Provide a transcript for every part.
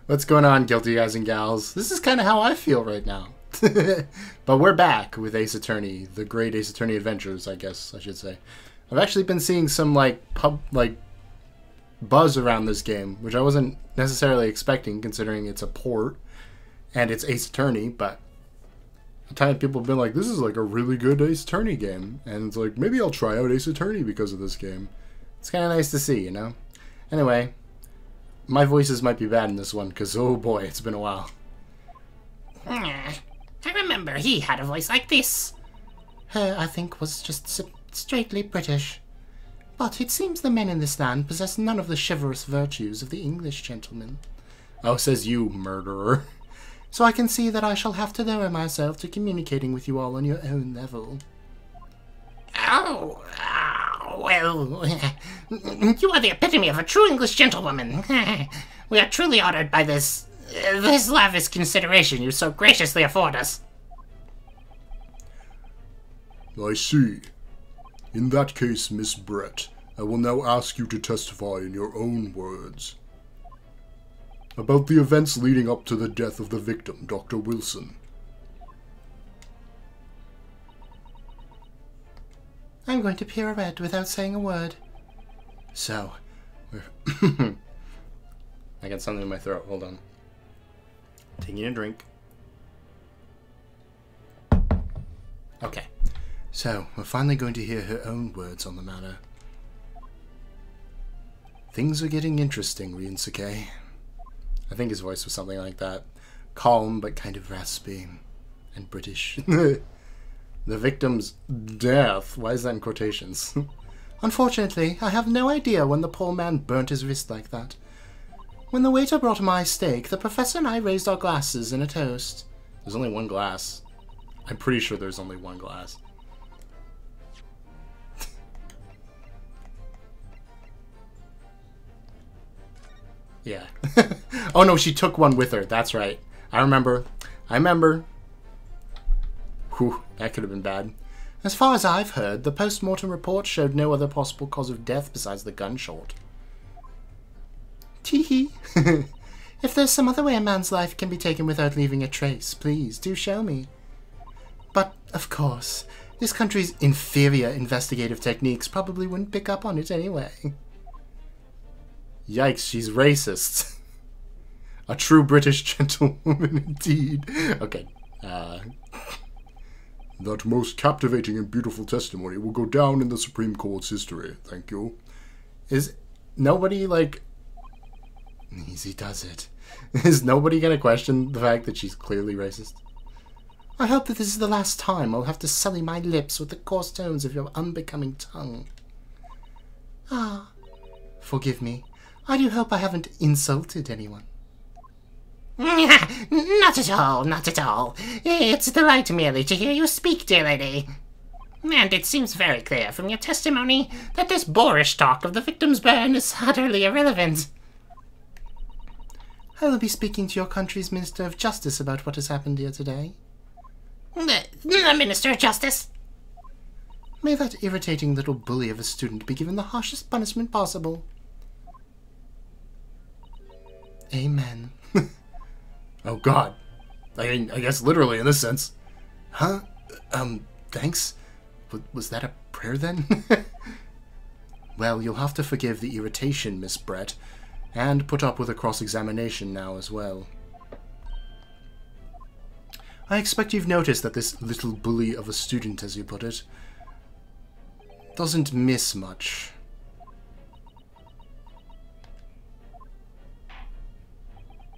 What's going on, guilty guys and gals? This is kind of how I feel right now. But we're back with Ace Attorney, the great Ace Attorney adventures, I guess I should say. I've actually been seeing some buzz around this game, which I wasn't necessarily expecting, considering it's a port and it's Ace Attorney. But a ton of people have been like, "This is like a really good Ace Attorney game," and it's like, maybe I'll try out Ace Attorney because of this game. It's kind of nice to see, you know. Anyway, my voices might be bad in this one because, oh boy, it's been a while. I remember he had a voice like this. Her, I think, was just straightly British. But it seems the men in this land possess none of the chivalrous virtues of the English gentleman. Oh, says you, murderer. So I can see that I shall have to lower myself to communicating with you all on your own level. Oh, well, you are the epitome of a true English gentlewoman. We are truly honored by this lavish consideration you so graciously afford us. I see. In that case, Miss Brett, I will now ask you to testify in your own words about the events leading up to the death of the victim, Dr. Wilson. I'm going to pirouette without saying a word. So, I got something in my throat. Hold on. Taking a drink. Okay. So, we're finally going to hear her own words on the matter. Things are getting interesting, Ryusuke. I think his voice was something like that. Calm, but kind of raspy. And British. The victim's death. Why is that in quotations? Unfortunately, I have no idea when the poor man burnt his wrist like that. When the waiter brought my steak, the professor and I raised our glasses in a toast. There's only one glass. I'm pretty sure there's only one glass. Yeah. Oh no, she took one with her. That's right. I remember. Whew, that could have been bad. As far as I've heard, the post-mortem report showed no other possible cause of death besides the gunshot. Tee-hee. If there's some other way a man's life can be taken without leaving a trace, please do show me. But, of course, this country's inferior investigative techniques probably wouldn't pick up on it anyway. Yikes, she's racist. A true British gentlewoman indeed. Okay, That most captivating and beautiful testimony will go down in the Supreme Court's history. Thank you. Is nobody, like... Easy does it. Is nobody gonna question the fact that she's clearly racist? I hope that this is the last time I'll have to sully my lips with the coarse tones of your unbecoming tongue. Ah, forgive me. I do hope I haven't insulted anyone. Not at all, not at all. It's a delight merely to hear you speak, dear lady. And it seems very clear from your testimony that this boorish talk of the victim's burn is utterly irrelevant. I will be speaking to your country's Minister of Justice about what has happened here today. The Minister of Justice? May that irritating little bully of a student be given the harshest punishment possible. Amen. Oh god. I mean, I guess literally in this sense. Huh? Thanks? Was that a prayer then? Well, you'll have to forgive the irritation, Miss Brett, and put up with a cross-examination now as well. I expect you've noticed that this little bully of a student, as you put it, doesn't miss much.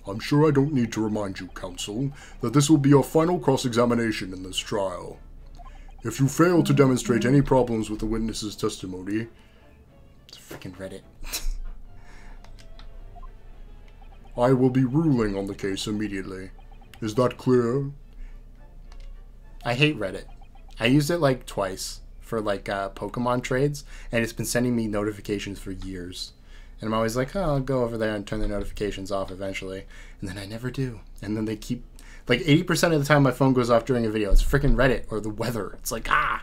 I'm sure I don't need to remind you, counsel, that this will be your final cross-examination in this trial. If you fail to demonstrate any problems with the witness's testimony... It's freaking Reddit. I will be ruling on the case immediately. Is that clear? I hate Reddit. I used it like twice for like Pokemon trades, and it's been sending me notifications for years. And I'm always like, oh, I'll go over there and turn the notifications off eventually. And then I never do. And then they keep... Like, 80% of the time my phone goes off during a video. It's freaking Reddit or the weather. It's like, ah!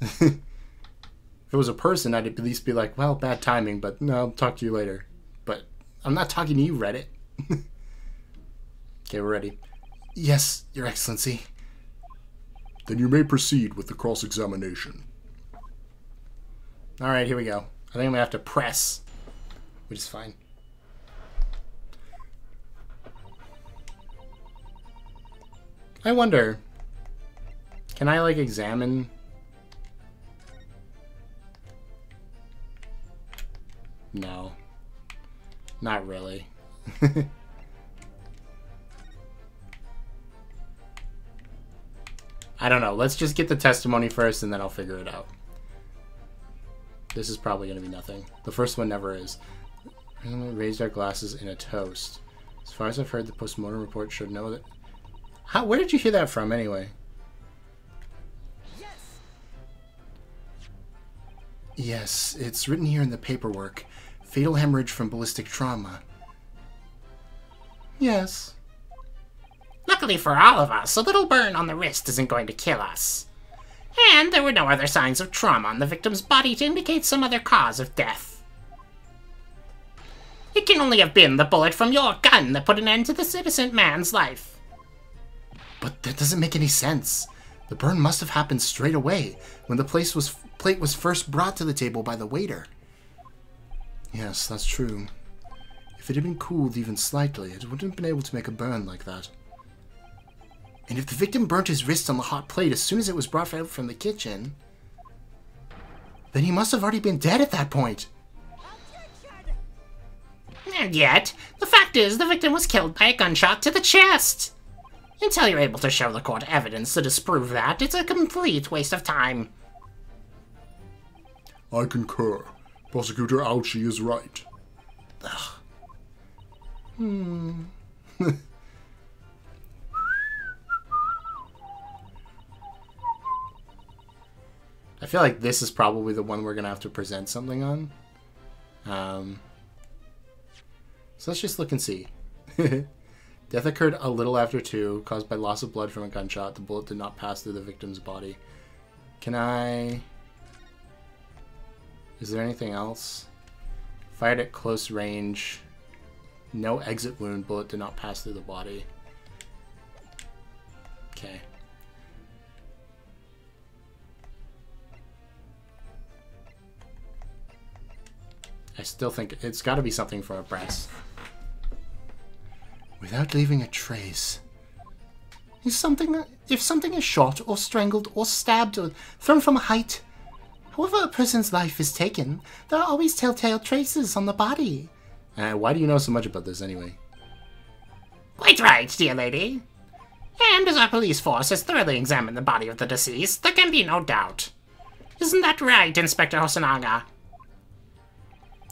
If it was a person, I'd at least be like, well, bad timing, but no, I'll talk to you later. But I'm not talking to you, Reddit. Okay, we're ready. Yes, Your Excellency. Then you may proceed with the cross-examination. Alright, here we go. I think I'm gonna have to press, which is fine. I wonder, can I, like, examine? No. Not really. I don't know. Let's just get the testimony first, and then I'll figure it out. This is probably going to be nothing. The first one never is. We raised our glasses in a toast. As far as I've heard, the postmortem report should know that... Where did you hear that from, anyway? Yes, it's written here in the paperwork. Fatal hemorrhage from ballistic trauma. Yes. Luckily for all of us, a little burn on the wrist isn't going to kill us. And there were no other signs of trauma on the victim's body to indicate some other cause of death. It can only have been the bullet from your gun that put an end to this innocent man's life. But that doesn't make any sense. The burn must have happened straight away, when the plate was first brought to the table by the waiter. Yes, that's true. If it had been cooled even slightly, it wouldn't have been able to make a burn like that. And if the victim burnt his wrist on the hot plate as soon as it was brought out from the kitchen, then he must have already been dead at that point. And yet, the fact is the victim was killed by a gunshot to the chest. Until you're able to show the court evidence to disprove that, it's a complete waste of time. I concur. Prosecutor Ouchie is right. I feel like this is probably the one we're going to have to present something on. So let's just look and see. Death occurred a little after 2, caused by loss of blood from a gunshot. The bullet did not pass through the victim's body. Can I... Is there anything else? Fired at close range. No exit wound. Bullet did not pass through the body. Okay. I still think it's got to be something from a press. Without leaving a trace. If something is shot or strangled or stabbed or thrown from a height, however a person's life is taken, there are always telltale traces on the body. Why do you know so much about this anyway? Quite right, dear lady. And as our police force has thoroughly examined the body of the deceased, there can be no doubt. Isn't that right, Inspector Hosonaga?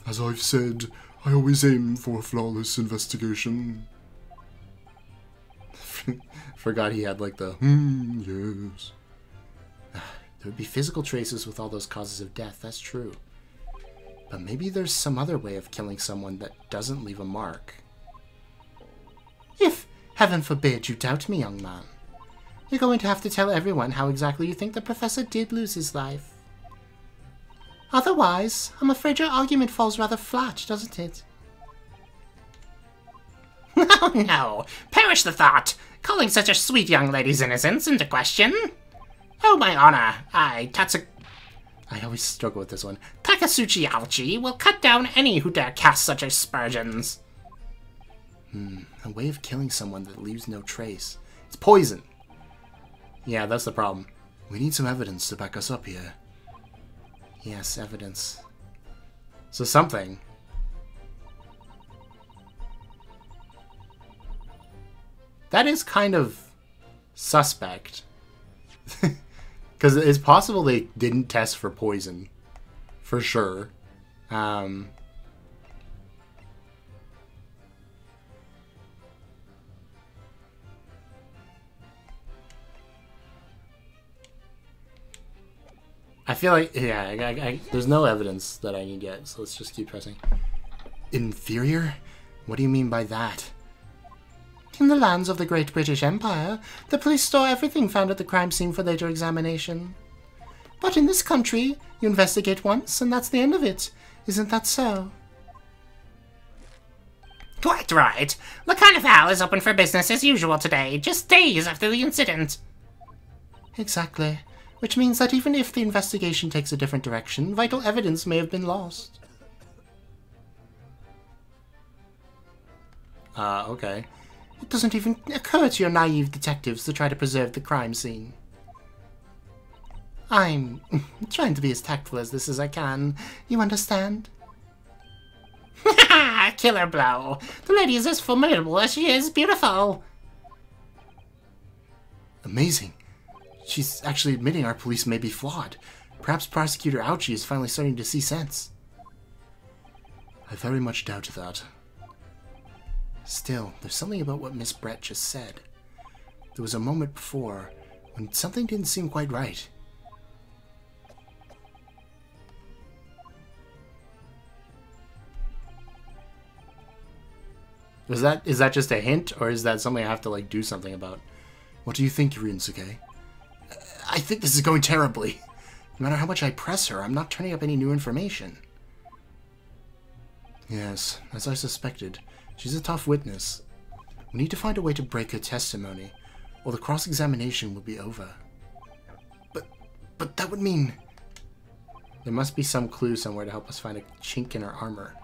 As I've said, I always aim for a flawless investigation. Forgot he had like the, yes. There would be physical traces with all those causes of death, that's true. But maybe there's some other way of killing someone that doesn't leave a mark. If, heaven forbid, you doubt me, young man, you're going to have to tell everyone how exactly you think the professor did lose his life. Otherwise, I'm afraid your argument falls rather flat, doesn't it? Oh no! Perish the thought! Calling such a sweet young lady's innocence into question! Oh, my honor, I always struggle with this one. Takasuchi Ouchie will cut down any who dare cast such aspersions. A way of killing someone that leaves no trace. It's poison! Yeah, that's the problem. We need some evidence to back us up here. Yes, evidence. So something. That is kind of suspect. Because it's possible they didn't test for poison. For sure. I feel like, yeah, there's no evidence that I need yet, so let's just keep pressing. Inferior? What do you mean by that? In the lands of the Great British Empire, the police store everything found at the crime scene for later examination. But in this country, you investigate once, and that's the end of it. Isn't that so? Quite right. The Carnival is open for business as usual today, just days after the incident. Exactly. Which means that even if the investigation takes a different direction, vital evidence may have been lost. Okay. It doesn't even occur to your naive detectives to try to preserve the crime scene. I'm trying to be as tactful as this as I can. You understand? Killer blow. The lady is as formidable as she is beautiful. Amazing. She's actually admitting our police may be flawed. Perhaps Prosecutor Ouchie is finally starting to see sense. I very much doubt that. Still, there's something about what Miss Brett just said. There was a moment before when something didn't seem quite right. Is that just a hint, or is that something I have to, like, do something about? What do you think, Ryunosuke? I think this is going terribly. No matter how much I press her, I'm not turning up any new information. Yes, as I suspected. She's a tough witness. We need to find a way to break her testimony, or the cross-examination will be over. But that would mean... There must be some clue somewhere to help us find a chink in her armor.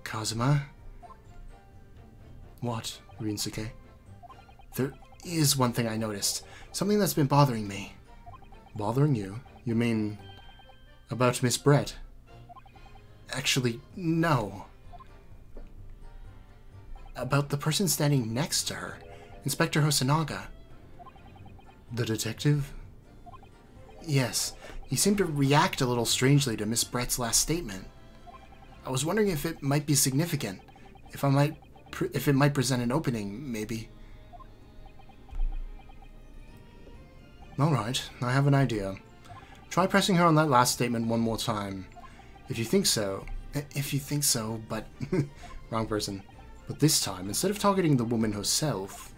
Kazuma? What, Ryunosuke? There is one thing I noticed. Something that's been bothering me. Bothering you? You mean... about Miss Brett? Actually, no. About the person standing next to her. Inspector Hosonaga. The detective? Yes. He seemed to react a little strangely to Miss Brett's last statement. I was wondering if it might be significant. If it might present an opening, maybe. Alright, I have an idea. Try pressing her on that last statement one more time. If you think so, but... Wrong person. But this time, instead of targeting the woman herself,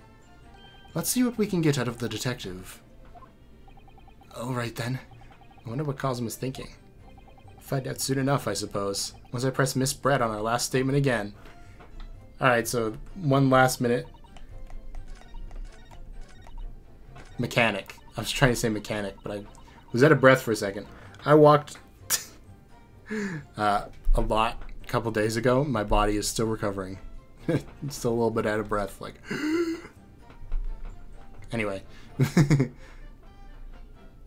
let's see what we can get out of the detective. Alright then. I wonder what Kazuma's thinking. Find out soon enough, I suppose. Once I press Miss Brett on our last statement again. Alright, so one last minute. Mechanic. I was trying to say mechanic, but I was out of breath for a second. I walked a lot a couple days ago. My body is still recovering. Still a little bit out of breath, like... Anyway.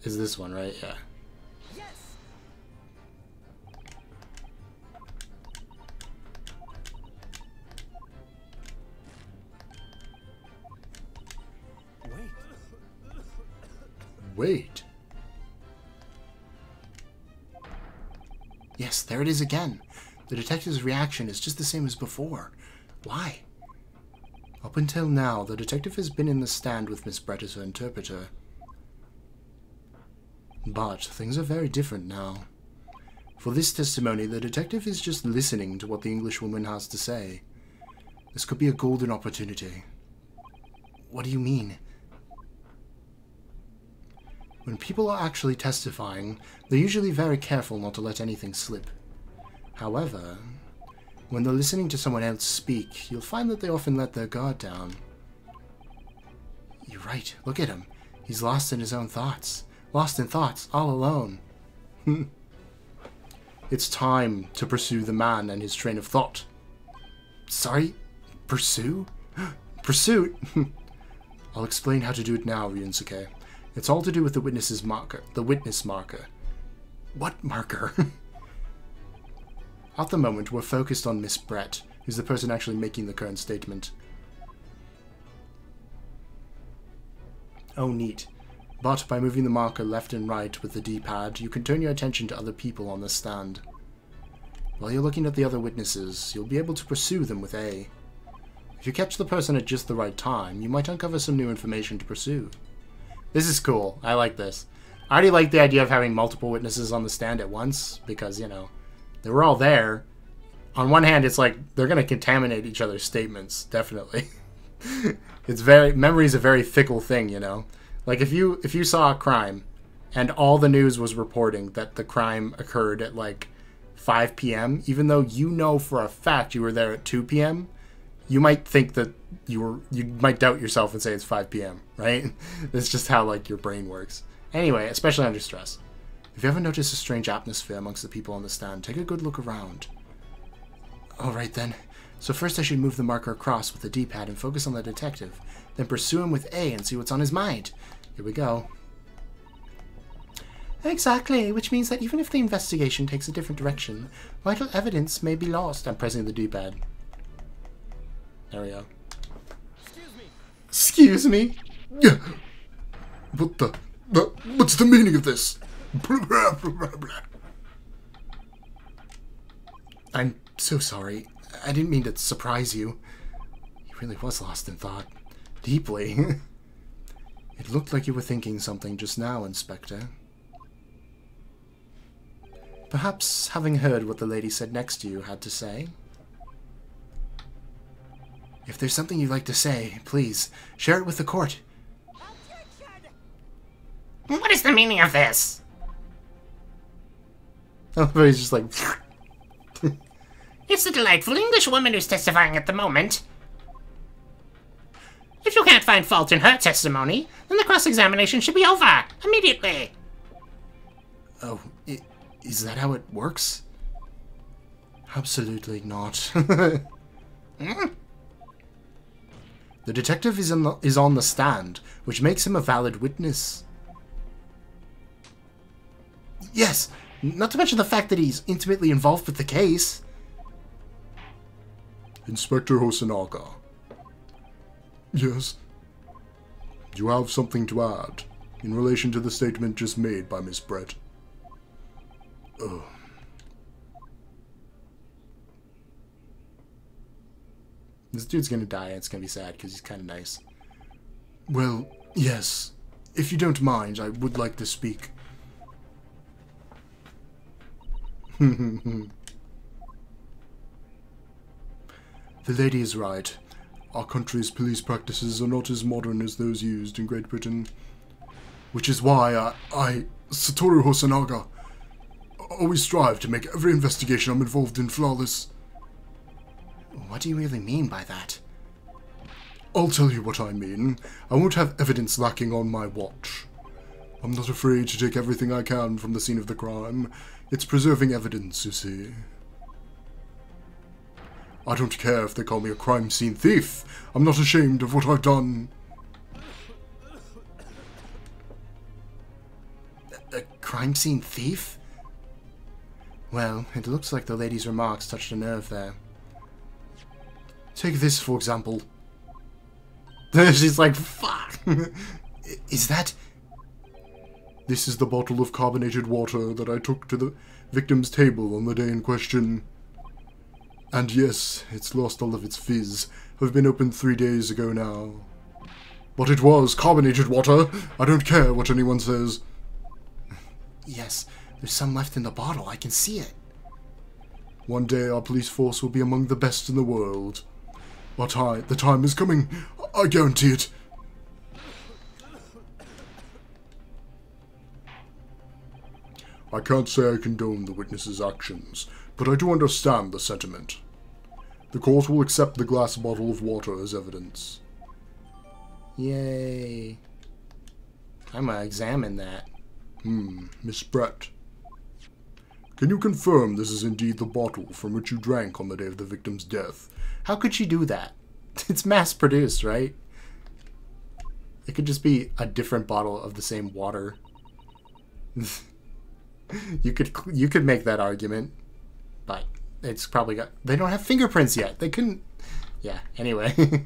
Is this one, right? Yeah. Wait. Yes, there it is again. The detective's reaction is just the same as before. Why? Up until now, the detective has been in the stand with Miss Brett as her interpreter. But things are very different now. For this testimony, the detective is just listening to what the Englishwoman has to say. This could be a golden opportunity. What do you mean? When people are actually testifying, they're usually very careful not to let anything slip. However, when they're listening to someone else speak, you'll find that they often let their guard down. You're right. Look at him. He's lost in his own thoughts. Lost in thoughts, all alone. It's time to pursue the man and his train of thought. Sorry? Pursue? Pursuit? I'll explain how to do it now, Ryunosuke. It's all to do with the witness's marker. The witness marker. What marker? At the moment, we're focused on Miss Brett, who's the person actually making the current statement. Oh, neat. But by moving the marker left and right with the D-pad, you can turn your attention to other people on the stand. While you're looking at the other witnesses, you'll be able to pursue them with A. If you catch the person at just the right time, you might uncover some new information to pursue. This is cool. I like this. I already like the idea of having multiple witnesses on the stand at once, because, you know, they were all there. On one hand, it's like, they're going to contaminate each other's statements, definitely. Memory's a very fickle thing, you know? Like, if you saw a crime, and all the news was reporting that the crime occurred at, like, 5 p.m., even though you know for a fact you were there at 2 p.m., you might think that you might doubt yourself and say it's 5 p.m., right? That's just how, like, your brain works. Anyway, especially under stress. If you ever notice a strange atmosphere amongst the people on the stand, take a good look around. Alright then. So first I should move the marker across with the D-pad and focus on the detective. Then pursue him with A and see what's on his mind. Here we go. Exactly, which means that even if the investigation takes a different direction, vital evidence may be lost. I'm pressing the D-pad. There we go. Excuse me? What's the meaning of this? I'm so sorry. I didn't mean to surprise you. He really was lost in thought. Deeply. It looked like you were thinking something just now, Inspector. Perhaps having heard what the lady said next to you had to say? If there's something you'd like to say, please, share it with the court. What is the meaning of this? Oh, but he's just like... It's the delightful English woman who's testifying at the moment. If you can't find fault in her testimony, then the cross-examination should be over immediately. Oh, is that how it works? Absolutely not. Hmm? The detective is on the stand, which makes him a valid witness. Yes, not to mention the fact that he's intimately involved with the case. Inspector Hosonaga. Yes? You have something to add in relation to the statement just made by Miss Brett? Oh. This dude's gonna die and it's gonna be sad because he's kind of nice. Well, yes. If you don't mind, I would like to speak. The lady is right. Our country's police practices are not as modern as those used in Great Britain. Which is why I, Satoru Hosonaga, always strive to make every investigation I'm involved in flawless. What do you really mean by that? I'll tell you what I mean. I won't have evidence lacking on my watch. I'm not afraid to take everything I can from the scene of the crime. It's preserving evidence, you see. I don't care if they call me a crime scene thief. I'm not ashamed of what I've done. A crime scene thief? Well, it looks like the lady's remarks touched a nerve there. Take this, for example. She's like, fuck! Is that... This is the bottle of carbonated water that I took to the victim's table on the day in question. And yes, it's lost all of its fizz. Have been opened 3 days ago now. But it was carbonated water. I don't care what anyone says. Yes, there's some left in the bottle. I can see it. One day our police force will be among the best in the world. But the time is coming. I guarantee it. I can't say I condone the witness's actions, but I do understand the sentiment. The court will accept the glass bottle of water as evidence. Yay. I'm gonna examine that. Miss Brett. Can you confirm this is indeed the bottle from which you drank on the day of the victim's death? How could she do that? It's mass-produced, right? It could just be a different bottle of the same water. You could make that argument, but it's probably got... They don't have fingerprints yet. They couldn't... Yeah, anyway.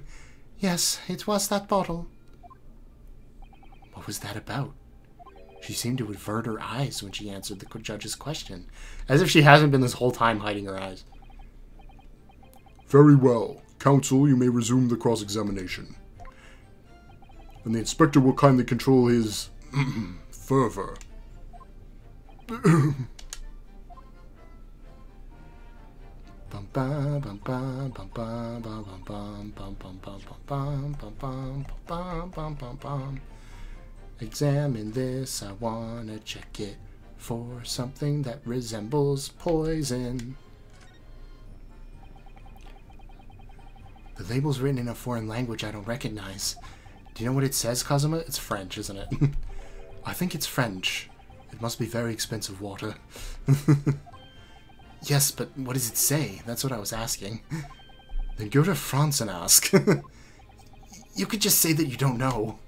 Yes, it was that bottle. What was that about? She seemed to avert her eyes when she answered the judge's question, as if she hasn't been this whole time hiding her eyes. Very well. Counsel, you may resume the cross-examination. And the inspector will kindly control his... fervor. Examine this, I wanna check it for something that resembles poison. The label's written in a foreign language I don't recognize. Do you know what it says, Kazuma? It's French, isn't it? I think it's French. It must be very expensive water. Yes, but what does it say? That's what I was asking. Then go to France and ask. You could just say that you don't know.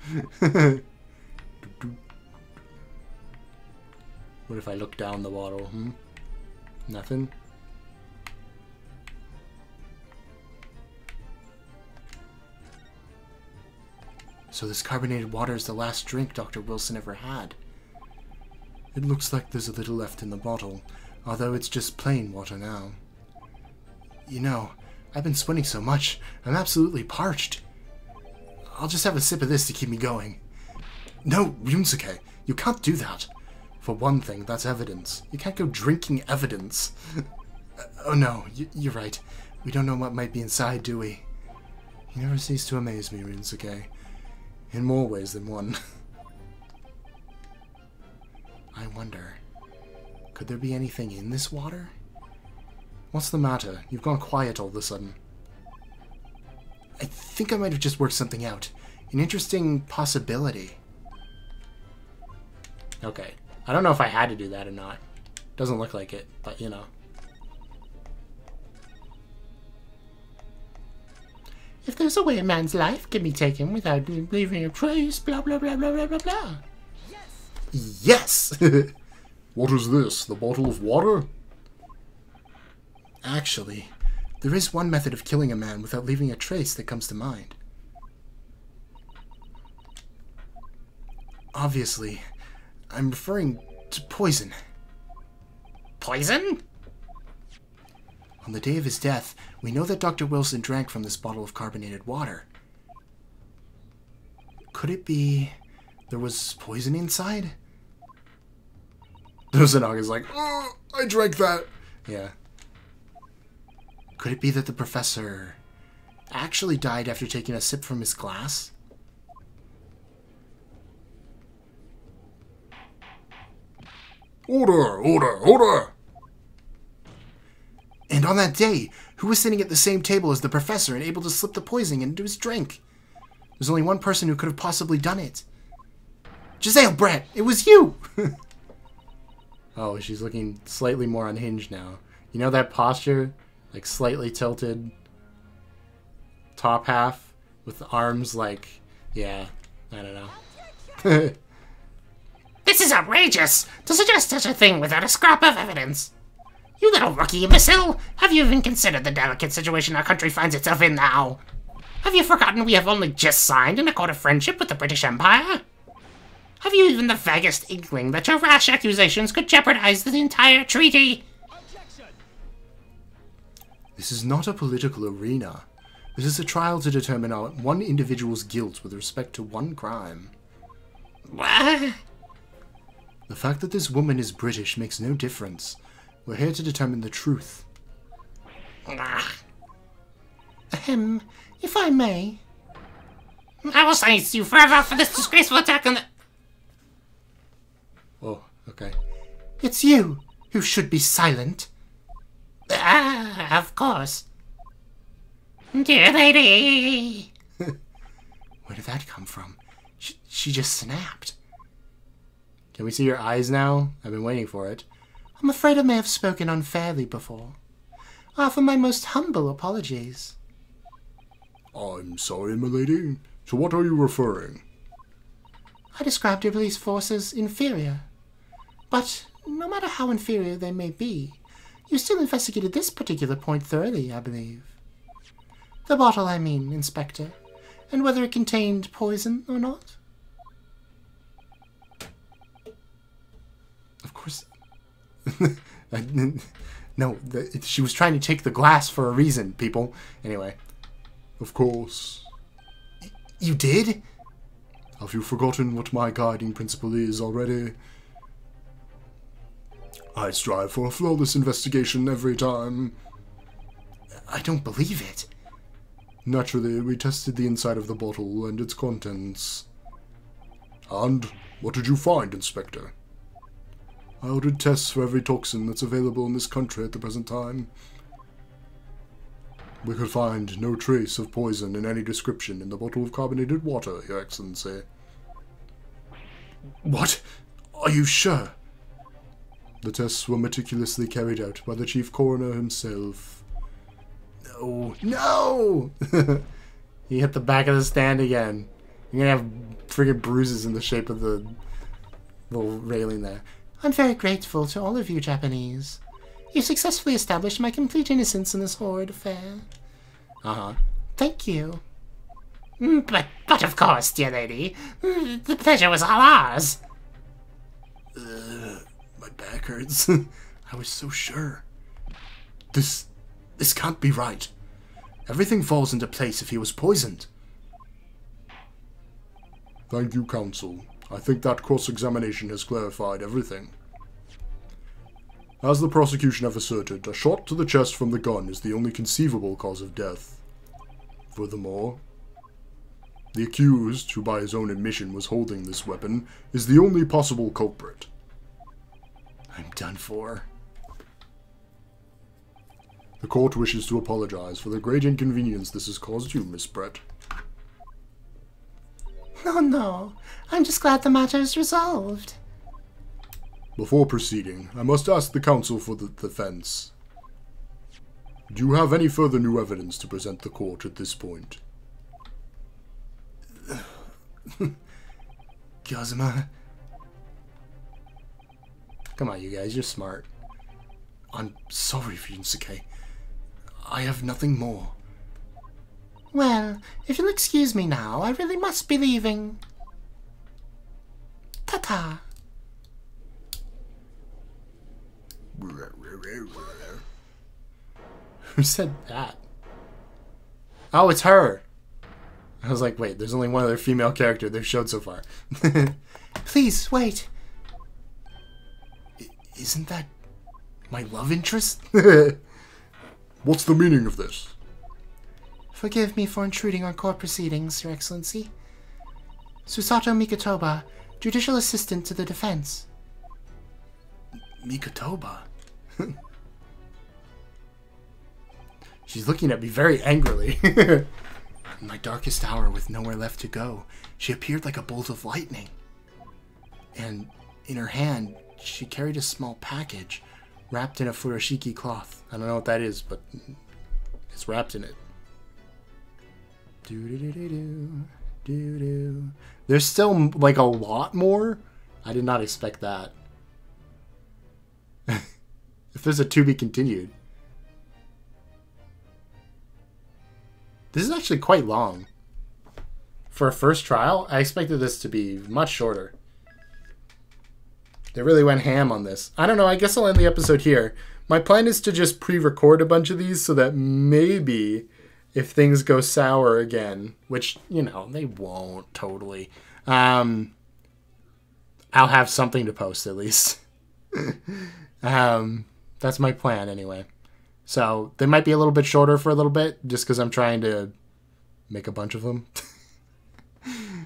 What if I look down the bottle? Nothing? So this carbonated water is the last drink Dr. Wilson ever had. It looks like there's a little left in the bottle, although it's just plain water now. You know, I've been sweating so much, I'm absolutely parched. I'll just have a sip of this to keep me going. No, Ryunsuke, you can't do that. For one thing, that's evidence. You can't go drinking evidence. Oh no, you're right. We don't know what might be inside, do we? You never cease to amaze me, Ryunsuke. In more ways than one. I wonder, could there be anything in this water? What's the matter? You've gone quiet all of a sudden. I think I might have just worked something out. An interesting possibility. Okay. I don't know if I had to do that or not. Doesn't look like it, but you know. If there's a way a man's life can be taken without leaving a trace, blah blah blah blah blah blah blah. Yes! What is this? The bottle of water? Actually, there is one method of killing a man without leaving a trace that comes to mind. Obviously, I'm referring to poison. Poison? On the day of his death, we know that Dr. Wilson drank from this bottle of carbonated water. Could it be there was poison inside? Nosanaga's like, oh, I drank that. Yeah. Could it be that the professor actually died after taking a sip from his glass? Order! Order! Order! And on that day, who was sitting at the same table as the professor and able to slip the poison into his drink? There's only one person who could have possibly done it. Giselle Brett, it was you! Oh, she's looking slightly more unhinged now. You know that posture? Like slightly tilted top half with the arms like, yeah, I don't know. This is outrageous! To suggest such a thing without a scrap of evidence! You little rookie imbecile! Have you even considered the delicate situation our country finds itself in now? Have you forgotten we have only just signed an accord of friendship with the British Empire? Have you even the vaguest inkling that your rash accusations could jeopardize the entire treaty? Objection! This is not a political arena. This is a trial to determine one individual's guilt with respect to one crime. What? The fact that this woman is British makes no difference. We're here to determine the truth. If I may. I will silence you forever for this disgraceful attack on the... Oh, okay. It's you who should be silent. Of course. Dear lady. Where did that come from? She just snapped. Can we see your eyes now? I've been waiting for it. I'm afraid I may have spoken unfairly before. I offer my most humble apologies. I'm sorry, milady. To what are you referring? I described your police force as inferior. But no matter how inferior they may be, you still investigated this particular point thoroughly, I believe. The bottle, I mean, Inspector. And whether it contained poison or not. Of course. No, she was trying to take the glass for a reason, people. Anyway. Of course. You did? Have you forgotten what my guiding principle is already? I strive for a flawless investigation every time. I don't believe it. Naturally, we tested the inside of the bottle and its contents. And what did you find, Inspector? I ordered tests for every toxin that's available in this country at the present time. We could find no trace of poison in any description in the bottle of carbonated water, Your Excellency. What? Are you sure? The tests were meticulously carried out by the chief coroner himself. No! No! He hit the back of the stand again. You're gonna have friggin' bruises in the shape of the little railing there. I'm very grateful to all of you Japanese. You successfully established my complete innocence in this horrid affair. Uh-huh. Thank you. But of course, dear lady, the pleasure was all ours. My back hurts. I was so sure. This can't be right. Everything falls into place if he was poisoned. Thank you, counsel. I think that cross-examination has clarified everything. As the prosecution have asserted, a shot to the chest from the gun is the only conceivable cause of death. Furthermore, the accused, who by his own admission was holding this weapon, is the only possible culprit. I'm done for. The court wishes to apologize for the great inconvenience this has caused you, Miss Brett. Oh no, I'm just glad the matter is resolved. Before proceeding, I must ask the counsel for the defense. Do you have any further new evidence to present the court at this point? Kazuma. Come on, you guys, you're smart. I'm sorry, Ryusuke. I have nothing more. Well, if you'll excuse me now, I really must be leaving. Ta-ta. Who said that? Oh, it's her! I was like, wait, there's only one other female character they've showed so far. Please, wait. Isn't that my love interest? What's the meaning of this? Forgive me for intruding on court proceedings, Your Excellency. Susato Mikotoba, Judicial Assistant to the Defense. Mikotoba? She's looking at me very angrily. In my darkest hour with nowhere left to go, she appeared like a bolt of lightning. And in her hand, she carried a small package wrapped in a furoshiki cloth. I don't know what that is, but it's wrapped in it. Do-do-do-do-do. There's still, like, a lot more. I did not expect that. If there's a to be continued. This is actually quite long. For a first trial, I expected this to be much shorter. They really went ham on this. I don't know, I guess I'll end the episode here. My plan is to just pre-record a bunch of these so that maybe if things go sour again, which, you know, they won't totally, I'll have something to post at least. That's my plan anyway. So they might be a little bit shorter for a little bit just because I'm trying to make a bunch of them.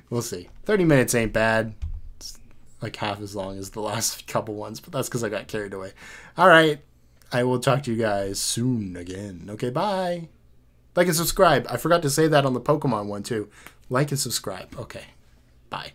We'll see. 30 minutes ain't bad. It's like half as long as the last couple ones, but that's because I got carried away. All right. I will talk to you guys soon again. Okay, bye. Like and subscribe. I forgot to say that on the Pokemon one too. Like and subscribe. Okay. Bye.